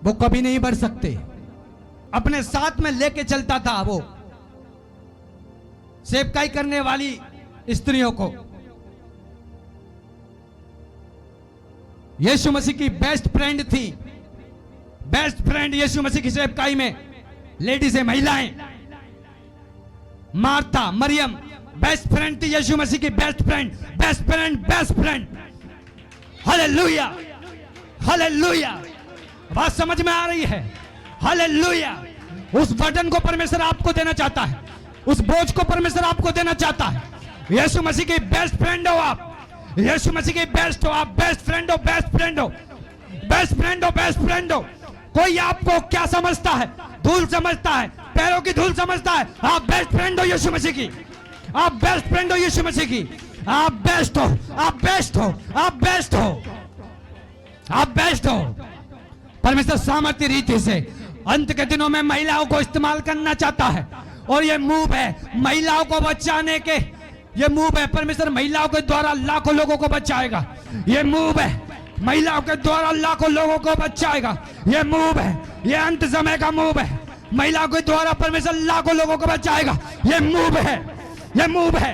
वो कभी नहीं बढ़ सकते। अपने साथ में लेके चलता था वो सेवकाई करने वाली स्त्रियों को। यीशु मसीह की बेस्ट फ्रेंड थी, बेस्ट फ्रेंड यीशु मसीह की सेवकाई में लेडीज है, महिलाएं। मार्था, मरियम बेस्ट फ्रेंड थी यीशु मसीह की, best friend, best friend, best friend. Hallelujah, hallelujah. बात समझ में आ रही है? हालेलुया। उस बर्डन को परमेश्वर आपको देना चाहता है, उस बोझ को परमेश्वर आपको देना चाहता है। यीशु मसीह की बेस्ट फ्रेंड हो आप, यीशु मसीह की बेस्ट हो आप, बेस्ट फ्रेंड हो, बेस्ट फ्रेंड हो, बेस्ट फ्रेंड हो, बेस्ट फ्रेंड हो। कोई आपको क्या समझता है? धूल समझता है, पैरों की धूल समझता है। आप बेस्ट फ्रेंड हो यीशु मसीह की, आप बेस्ट फ्रेंड हो यीशु मसीह की। आप बेस्ट हो, आप बेस्ट हो, आप बेस्ट हो, आप बेस्ट हो। परमेश्वर सामर्थ्य रीति से अंत के दिनों में महिलाओं को इस्तेमाल करना चाहता है, और ये मूव है महिलाओं को बचाने के। ये मूव है, परमेश्वर महिलाओं के द्वारा लाखों लोगों को बचाएगा। ये मूव है, महिलाओं के द्वारा लाखों लोगों को बचाएगा। ये मूव है, ये अंत समय का मूव है। महिलाओं के द्वारा परमेश्वर लाखों लोगों को बचाएगा। ये मूव है, ये मूव है,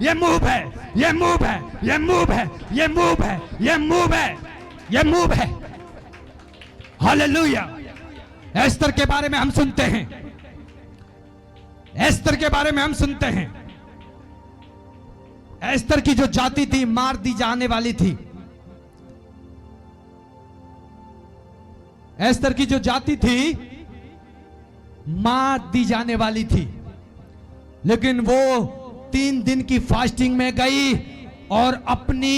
ये मूव है, ये मूव है, ये मूव है, ये मूव है, ये मूव है, ये मूव है। हालेलुया। एस्तर के बारे में हम सुनते हैं, एस्तर के बारे में हम सुनते हैं। एस्तर की जो जाति थी मार दी जाने वाली थी। एस्तर की जो जाति थी मार दी जाने वाली थी, लेकिन वो 3 दिन की फास्टिंग में गई और अपनी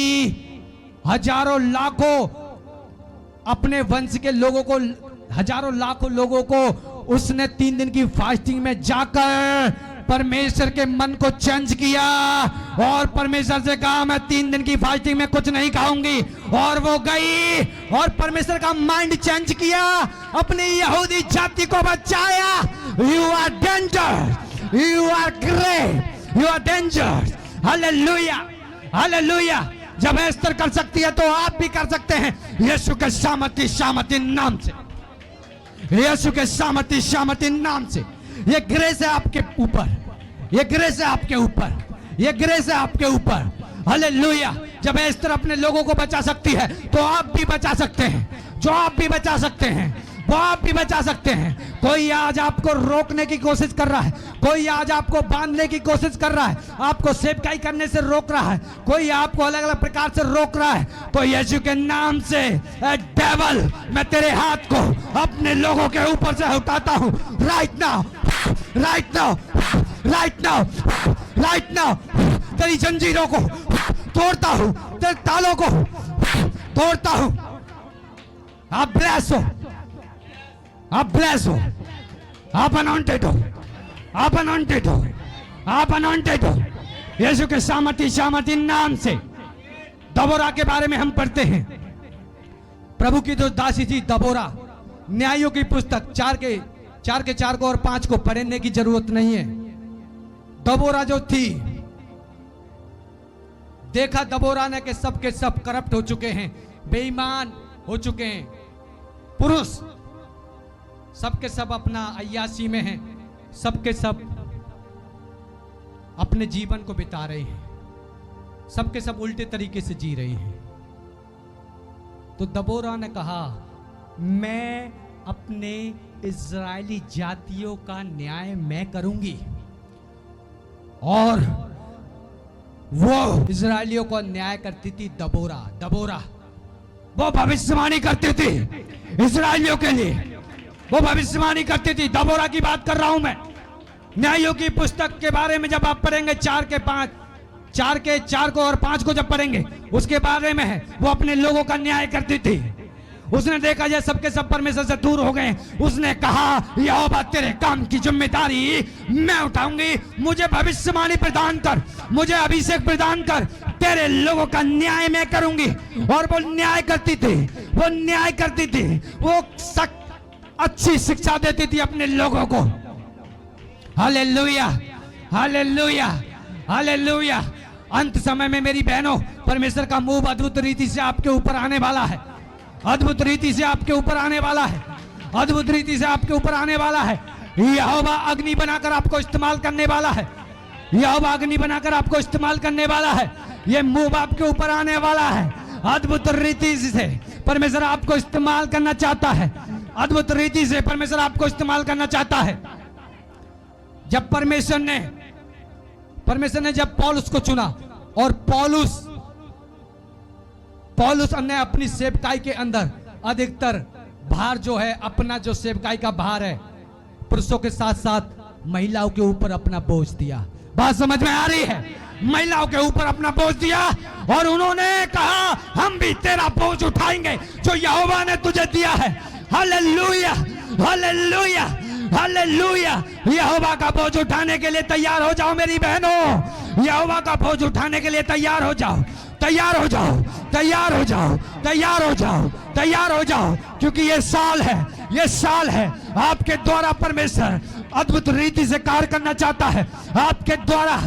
हजारों लाखों अपने वंश के लोगों को, हजारों लाखों लोगों को उसने 3 दिन की फास्टिंग में जाकर परमेश्वर के मन को चेंज किया और परमेश्वर से कहा मैं 3 दिन की फास्टिंग में कुछ नहीं खाऊंगी। और वो गई और परमेश्वर का माइंड चेंज किया, अपनी यहूदी जाति को बचाया। You are danger, you are great, you are danger. Hallelujah, hallelujah. जब एस्तर कर सकती है तो आप भी कर सकते हैं, यीशु के सामर्थ्य सामर्थ्य नाम से, यीशु के सामर्थ्य सामर्थ्य नाम से। ये ग्रेस है आपके ऊपर, ये ग्रेस है आपके ऊपर, ये ग्रेस है आपके ऊपर। हालेलुया। जब एस्तर अपने लोगों को बचा सकती है तो आप भी बचा सकते हैं। जो आप भी बचा सकते हैं वो आप भी बचा सकते हैं। कोई आज आपको रोकने की कोशिश कर रहा है, कोई आज आपको बांधने की कोशिश कर रहा है, आपको सेवकाई करने से रोक रहा है, कोई आपको अलग अलग प्रकार से रोक रहा है, तो यीशु के नाम से डेविल, मैं तेरे हाथ को अपने लोगों के ऊपर से उठाता हूं। Right now, right now, right now, right now. तेरी जंजीरों को तोड़ता हूं, तेरे तालों को तोड़ता हूं। आप ब्लेस हो, आप ब्लेस हो, आप अनॉइंटेड हो, आप अनॉइंटेड हो, आप अनॉइंटेड हो। यीशु के सामर्थ्य सामर्थ्य नाम से। दबोरा के बारे में हम पढ़ते हैं। प्रभु की जो दासी थी दबोरा, न्यायों की पुस्तक 4 को और 5 को पढ़ने की जरूरत नहीं है। दबोरा जो थी, देखा दबोरा ने कि सब के सब करप्ट हो चुके हैं, बेईमान हो चुके हैं, पुरुष सबके सब अपना अय्यासी में हैं, सबके सब अपने जीवन को बिता रहे हैं, सबके सब उल्टे तरीके से जी रहे हैं। तो दबोरा ने कहा मैं अपने इजरायली जातियों का न्याय मैं करूंगी। और वो इजरायलियों को न्याय करती थी दबोरा। दबोरा वो भविष्यवाणी करती थी इजरायलियों के लिए, वो भविष्यवाणी करती थी। दबोरा की बात कर रहा हूं मैं। न्यायों की पुस्तक के बारे में जब आप पढ़ेंगे 4 को और 5 को जब पढ़ेंगे, उसके बारे में है वो अपने लोगों का न्याय करती थी। उसने देखा ये सबके सब परमेश्वर से दूर हो गए, उसने कहा यहोवा तेरे काम की जिम्मेदारी मैं उठाऊंगी, मुझे भविष्यवाणी प्रदान कर, मुझे अभिषेक प्रदान कर, तेरे लोगों का न्याय मैं करूंगी। और वो न्याय करती थी, वो न्याय करती थी, वो अच्छी शिक्षा देती थी अपने लोगों को। Hallelujah, hallelujah, hallelujah. अंत समय में मेरी बहनों, परमेश्वर का मुंह अद्भुत रीति से आपके ऊपर आने वाला है, अद्भुत रीति से आपके ऊपर आने वाला है। अद्भुत रीति से आपके ऊपर आने वाला है। यहोवा अग्नि बनाकर आपको इस्तेमाल करने वाला है। यहोवा अग्नि बनाकर आपको इस्तेमाल करने वाला है। ये मूव आपके ऊपर आने वाला है। अद्भुत रीति से परमेश्वर आपको इस्तेमाल करना चाहता है। अद्भुत रीति से परमेश्वर आपको इस्तेमाल करना चाहता है। जब परमेश्वर ने जब पौलुस को चुना और पौलुस ने अपनी सेवकाई के अंदर अधिकतर भार जो है, अपना जो सेवकाई का भार है, पुरुषों के साथ साथ महिलाओं के ऊपर अपना बोझ दिया। बात समझ में आ रही है? महिलाओं के ऊपर अपना बोझ दिया और उन्होंने कहा हम भी तेरा बोझ उठाएंगे जो यहोवा ने तुझे दिया है। Hallelujah, hallelujah, hallelujah. यहोवा का बोझ उठाने के लिए तैयार हो जाओ मेरी बहनों। यहोवा का बोझ उठाने के लिए तैयार हो जाओ, तैयार हो जाओ, तैयार हो जाओ, तैयार हो जाओ, तैयार हो जाओ, क्योंकि ये साल है, ये साल है आपके द्वारा परमेश्वर अद्भुत रीति से कार्य करना चाहता है। आपके द्वारा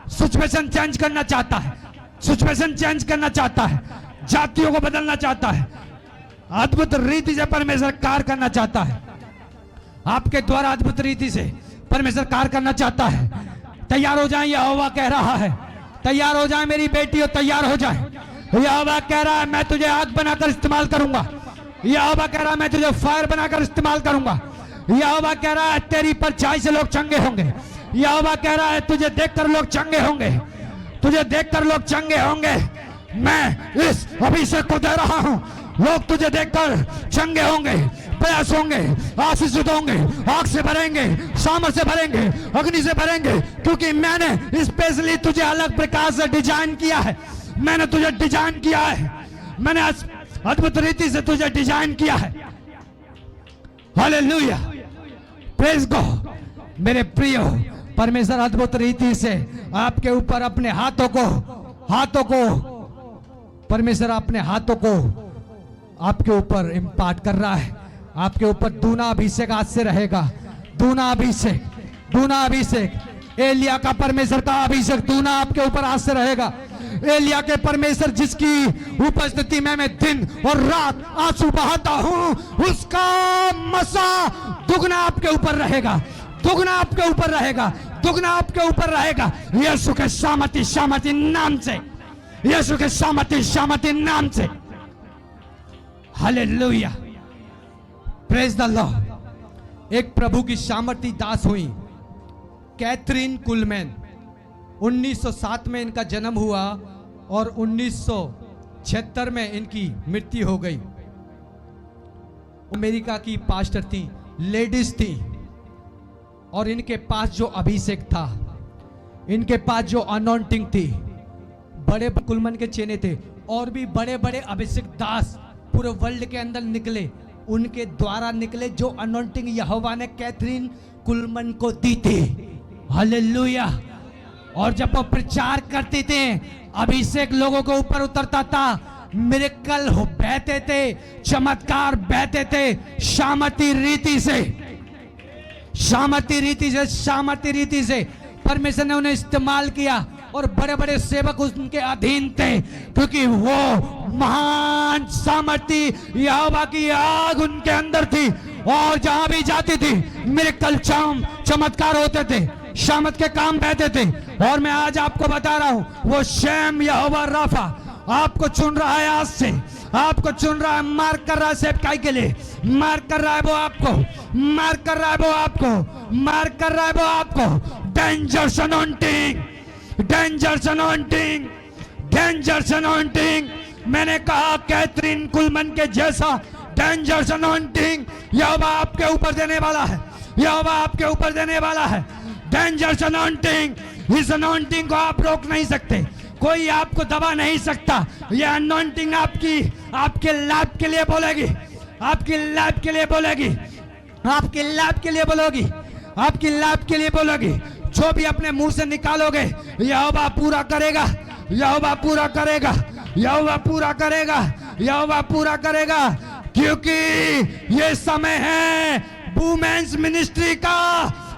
सिचुएशन चेंज करना चाहता है, सिचुएशन चेंज करना चाहता है, जातियों को बदलना चाहता है। अद्भुत रीति से परमेश्वर कार्य करना चाहता है। आपके द्वारा अद्भुत रीति से परमेश्वर कार्य करना चाहता है। तैयार हो जाए, यहोवा कह रहा है। तैयार हो जाए मेरी बेटियों, तैयार हो जाए। यहोवा कह रहा है मैं तुझे आग बनाकर इस्तेमाल करूंगा। यहोवा कह रहा है मैं तुझे फायर बनाकर इस्तेमाल करूंगा। यहोवा कह रहा है तेरी परछाई से लोग चंगे होंगे। यहोवा कह रहा है तुझे देखकर लोग चंगे होंगे, तुझे देखकर लोग चंगे होंगे। मैं इस अभिषेक को दे रहा हूं, लोग तुझे देखकर चंगे होंगे, प्रयास होंगे, आशीषित होंगे, आग से भरेंगे, सामर्थ से भरेंगे, अग्नि से भरेंगे, क्योंकि मैंने स्पेशली तुझे अलग प्रकार से डिजाइन किया है। मैंने तुझे डिजाइन किया है, मैंने अद्भुत रीति से तुझे डिजाइन किया है। Hallelujah, praise God. मेरे प्रियो, परमेश्वर अद्भुत रीति से आपके ऊपर अपने हाथों को परमेश्वर अपने हाथों को आपके ऊपर इम्पार्ट कर रहा है। आपके ऊपर दूना अभिषेक आज से रहेगा। दूना अभिषेक, दूना अभिषेक। एलिया का परमेश्वर का अभिषेक दूना आपके ऊपर आज से रहेगा। एलिया के परमेश्वर जिसकी उपस्थिति में मैं दिन और रात आंसू बहाता हूं, उसका मसा दुगना आपके ऊपर रहेगा, दुगना आपके ऊपर रहेगा, दुगना आपके ऊपर रहेगा। यीशु के सामर्थी नाम से, यीशु के सामर्थी नाम से। Hallelujah, praise the Lord. एक प्रभु की सामर्थी दास हुई कैथरीन कुलमैन। 1907 में इनका जन्म हुआ और 1976 में इनकी मृत्यु हो गई। अमेरिका की पास्टर थी, लेडीज थी, और इनके पास जो अभिषेक था, इनके पास जो अनॉइंटिंग थी, बड़े कुलमन के चेले थे और भी बड़े बड़े अभिषेक दास पूरे वर्ल्ड के अंदर निकले। उनके द्वारा निकले जो अनॉइंटिंग यहोवा ने कैथरीन कुलमन को दी थी। हालेलुया। और जब वो प्रचार करते थे, अभिषेक लोगों के ऊपर उतरता था, मिरेकल हो बहते थे, चमत्कार बहते थे, सामर्थी रीति से, सामर्थी रीति से, सामर्थी रीति से परमेश्वर ने उन्हें इस्तेमाल किया। और बड़े बड़े सेवक उनके अधीन थे, क्योंकि वो महान सामर्थी यहोवा की आग उनके अंदर थी। और जहां भी जाती थी मिरेकल, चमत्कार होते थे, शामत के काम बहते थे। और मैं आज आपको बता रहा हूं, वो शेम यहोवा राफा आपको चुन रहा है। आज से आपको चुन रहा है, मार्क कर रहा है सेवकाई के लिए, मार्क कर रहा है वो आपको, मार्क कर रहा है वो आपको, मार्क कर रहा है वो आपको। Dangerous anointing, dangerous anointing, dangerous anointing. मैंने कहा कैथरीन कुलमन के जैसा डेंजरस अनॉइंटिंग यहोवा आपके ऊपर देने वाला है, यहोवा आपके ऊपर देने वाला है। डेंजरस अनॉइंटिंग, इस अनॉइंटिंग को आप रोक नहीं सकते, कोई आपको दबा नहीं सकता। यह अनॉइंटिंग आपके लाभ के लिए बोलेगी, आपकी लाभ के लिए बोलेगी, आपके लाभ के लिए बोलोगी, आपकी लाभ के लिए बोलोगी। जो भी अपने मुंह से निकालोगे यहोवा पूरा करेगा, यहोवा पूरा करेगा, यहोवा पूरा करेगा, यहोवा पूरा करेगा। क्योंकि ये समय है वुमेन्स मिनिस्ट्री का,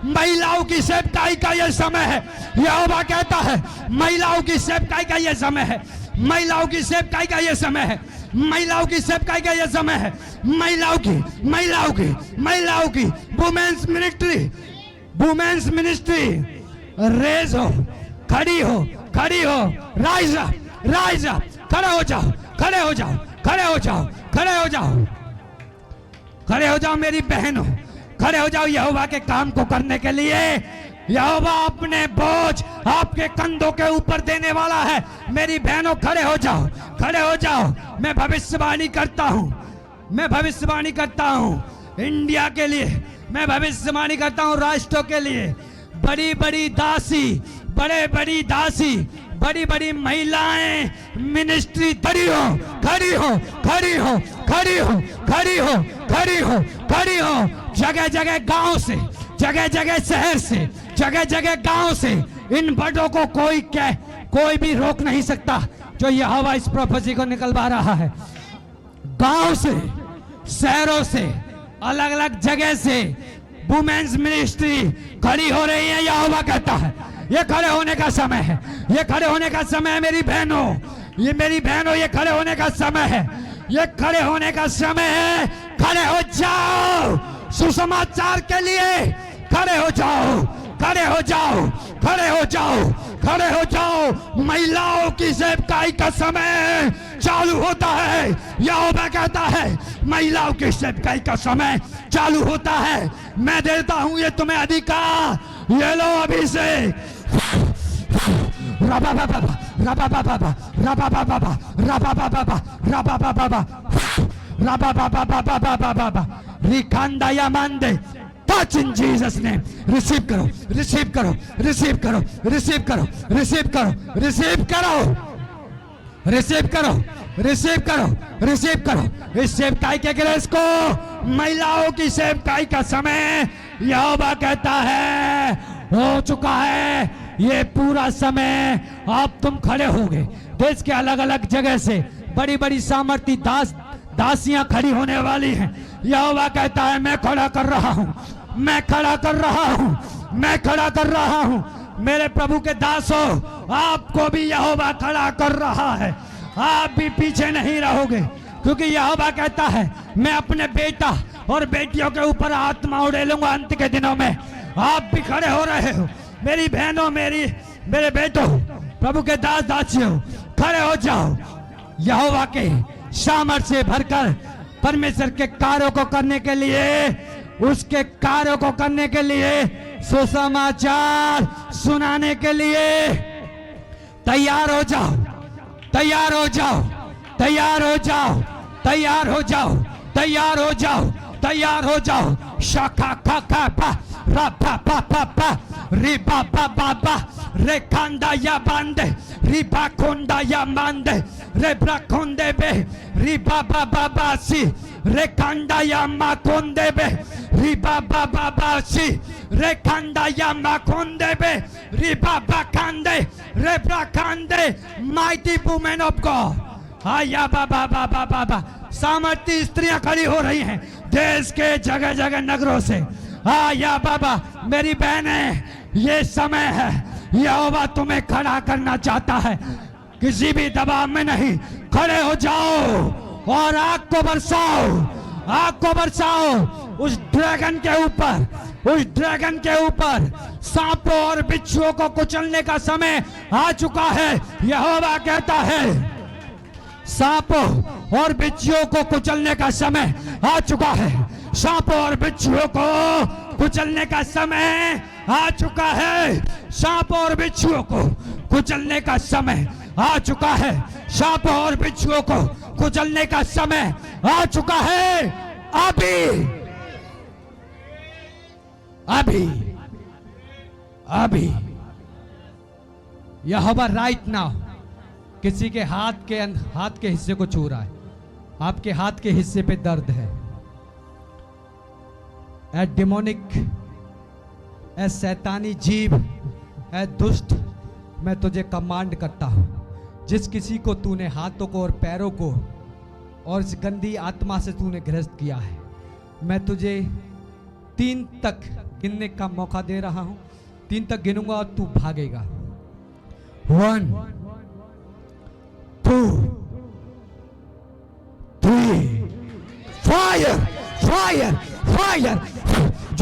महिलाओं की सेवकाई का ये समय है। यहोवा कहता है महिलाओं की सेवकाई का ये समय है, महिलाओं की सेवकाई का ये समय है। महिलाओं की सेवकाई का यह समय है। महिलाओं की वुमेन्स मिनिस्ट्री रेज हो, खड़ी हो, राइज अप, खड़े हो जाओ मेरी बहनों, खड़े हो जाओ यहोवा के काम को करने के लिए। यहोवा अपने बोझ आपके कंधों के ऊपर देने वाला है। मेरी बहनों खड़े हो जाओ। मैं भविष्यवाणी करता हूँ इंडिया के लिए, मैं भविष्यवाणी करता हूँ राष्ट्रों के लिए। बड़ी बड़ी महिलाएं मिनिस्ट्री खड़ी हो, जगह गांव से, जगह शहर से, जगह गांव से। इन बड़ों को कोई भी रोक नहीं सकता जो यहोवा इस प्रोफेसी को निकलवा रहा है। गांव से, शहरों से, अलग अलग जगह से वुमेन्स मिनिस्ट्री खड़ी हो रही है। यहोवा कहता है ये खड़े होने का समय है, ये खड़े होने का समय है मेरी बहनों, ये खड़े होने का समय है, ये खड़े होने का समय है। खड़े हो जाओ सुसमाचार के लिए, खड़े हो जाओ। महिलाओं की सेवकाई का समय चालू होता है। यहोवा कहता है महिलाओं की सेवकाई का समय चालू होता है। मैं देता हूं ये तुम्हें अधिकार, ये लो अभी से। Touch in Jesus name. Receive करो। इस सेवकाई के ग्रेस को, महिलाओं की सेवकाई का समय यहोवा कहता है हो चुका है। ये पूरा समय आप तुम खड़े होंगे। देश के अलग अलग जगह से बड़ी सामर्थी दासियां खड़ी होने वाली हैं। यहोवा कहता है मैं खड़ा कर रहा हूं। मेरे प्रभु के दासों, आपको भी यहोवा खड़ा कर रहा है। आप भी पीछे नहीं रहोगे, क्योंकि यहोवा कहता है मैं अपने बेटा और बेटियों के ऊपर आत्मा उड़ेलूंगा अंत के दिनों में। आप भी खड़े हो रहे हो मेरी बहनों, मेरे बेटों, प्रभु के दास दासियों, खड़े हो जाओ। यहोवा के सामर्थ से भरकर परमेश्वर के कार्यों को करने के लिए, उसके कार्यों को करने के लिए, सुसमाचार सुनाने के लिए तैयार हो जाओ। शाखा खा खा पा रा पा पा पा पा री पा पा पा पा रे कांदा या बांदे री पा कोंदा या मांदे रे ब्रा कोंदे बे री पा पा पा पा सी रे कांदा या मा कोंदे बे री पा पा पा पा सी रे कांदा या मा कोंदे बे री पा पा कांदे रे ब्रा कांदे। माइटी वुमेन ऑफ गॉड, आया बाबा बाबा बाबा, सामर्थी स्त्रियां खड़ी हो रही हैं देश के जगह नगरों से। आया बाबा, मेरी बहनें, ये समय है यहोवा तुम्हें खड़ा करना चाहता है। किसी भी दबाव में नहीं, खड़े हो जाओ और आग को बरसाओ उस ड्रैगन के ऊपर। सांपों और बिच्छुओं को कुचलने का समय आ चुका है। यहोवा कहता है सांपों और बिच्छुओं को कुचलने का समय आ चुका है। सांपों और बिच्छुओं को कुचलने का समय आ चुका है। सांपों और बिच्छुओं को कुचलने का समय आ चुका है। सांपों और बिच्छुओं को कुचलने का समय आ चुका है। अभी यहोवा राइट नाउ किसी के हाथ के हिस्से को छू रहा है। आपके हाथ के हिस्से पे दर्द है। ए डिमोनिक, ए शैतानी जीव, ए दुष्ट, मैं तुझे कमांड करता हूं। जिस किसी को तूने हाथों को और पैरों को और इस गंदी आत्मा से तूने ग्रस्त किया है, मैं तुझे 3 तक गिनने का मौका दे रहा हूं। 3 तक गिनूंगा और तू भागेगा। 1 2 fire fire fire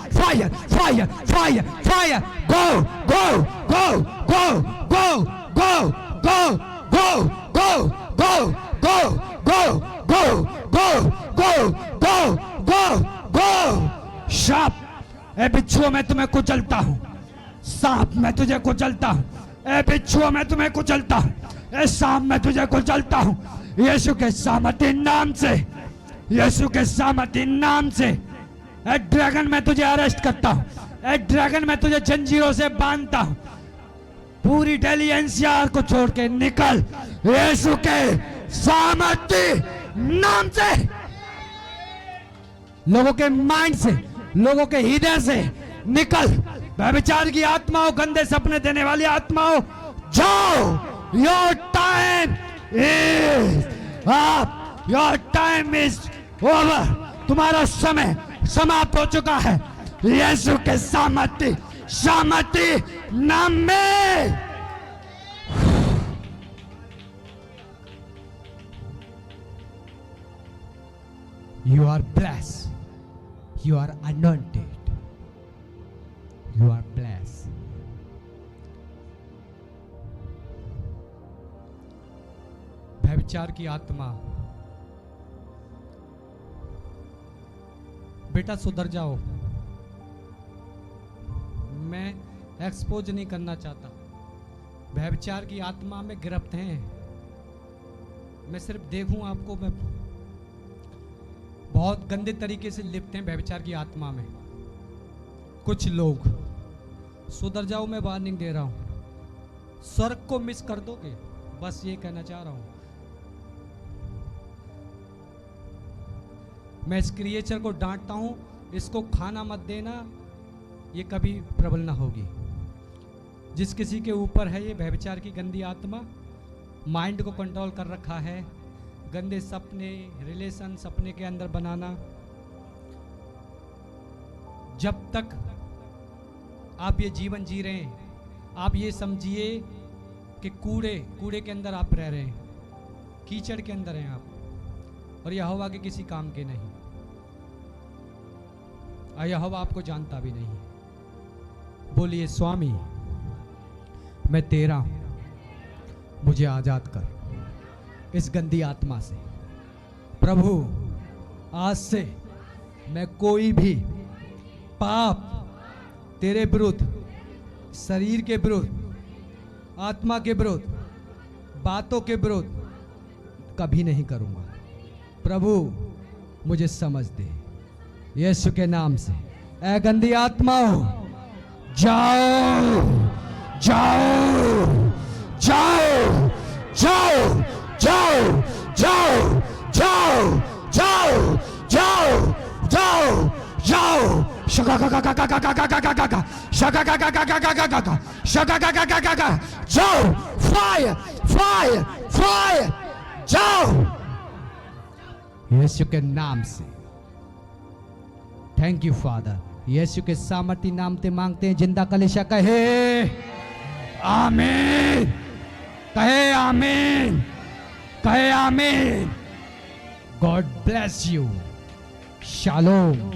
fire fire fire fire go go go go go go go go go go go go go go go go go go शाप ए बिच्छुओं मैं तुम्हें कुचलता हूं, सांप मैं तुझे कुचलता हूं, ए बिच्छुओं मैं तुम्हें कुचलता हूं, ए सांप मैं तुझे कुचलता हूं, यीशु के सामर्थी नाम से, यीशु के सामर्थी नाम से। ए ड्रैगन मैं तुझे अरेस्ट करता हूं, ए ड्रैगन मैं तुझे जंजीरों से बांधता हूं, पूरी दिल्ली एनसीआर को छोड़ के निकल यीशु के सामर्थी नाम से। लोगों के माइंड से, लोगों के हृदय से निकल व्यभिचार की आत्माओं, गंदे सपने देने वाली आत्माओं, जाओ। Your time is up, your time is over. तुम्हारा समय समाप्त हो चुका है यीशु के सामर्थी सामर्थी नाम में। You are blessed. You are anointed. You are blessed. व्यभिचार की आत्मा, बेटा सुधर जाओ। मैं एक्सपोज नहीं करना चाहता, व्यभिचार की आत्मा में गिरफ्त हैं। मैं सिर्फ देखूं आपको, मैं बहुत गंदे तरीके से लिप्त हैं व्यभिचार की आत्मा में। कुछ लोग सुधर जाओ, मैं वार्निंग दे रहा हूं। स्वर्ग को मिस कर दोगे, बस ये कहना चाह रहा हूं। मैं इस क्रिएचर को डांटता हूं, इसको खाना मत देना, ये कभी प्रबल ना होगी। जिस किसी के ऊपर है ये व्यभिचार की गंदी आत्मा, माइंड को कंट्रोल कर रखा है, गंदे सपने, रिलेशन सपने के अंदर बनाना। जब तक आप ये जीवन जी रहे हैं, आप ये समझिए कि कूड़े के अंदर आप रह रहे हैं, कीचड़ के अंदर हैं आप, और यहोवा के किसी काम के नहीं। यहोवा आपको जानता भी नहीं। बोलिए, स्वामी मैं तेरा हूं, मुझे आजाद कर इस गंदी आत्मा से। प्रभु आज से मैं कोई भी पाप तेरे विरुद्ध, शरीर के विरुद्ध, आत्मा के विरुद्ध, बातों के विरुद्ध कभी नहीं करूंगा। प्रभु मुझे समझ दे यीशु के नाम से। ऐ गंदी आत्माओं, जाओ जाओ जाओ जाओ जाओ जाओ जाओ जाओ जाओ जाओ जाओ। शका का का का का का का का का का शका का का का का का का का शका का का का का का जाओ। फायर फायर फायर, जाओ यीशु के नाम से। Thank you father. यीशु के सामर्थी नाम से मांगते हैं। जिंदा कलीसिया कहे आमीन, कहे आमीन, कहे आमीन। God bless you. शालोम।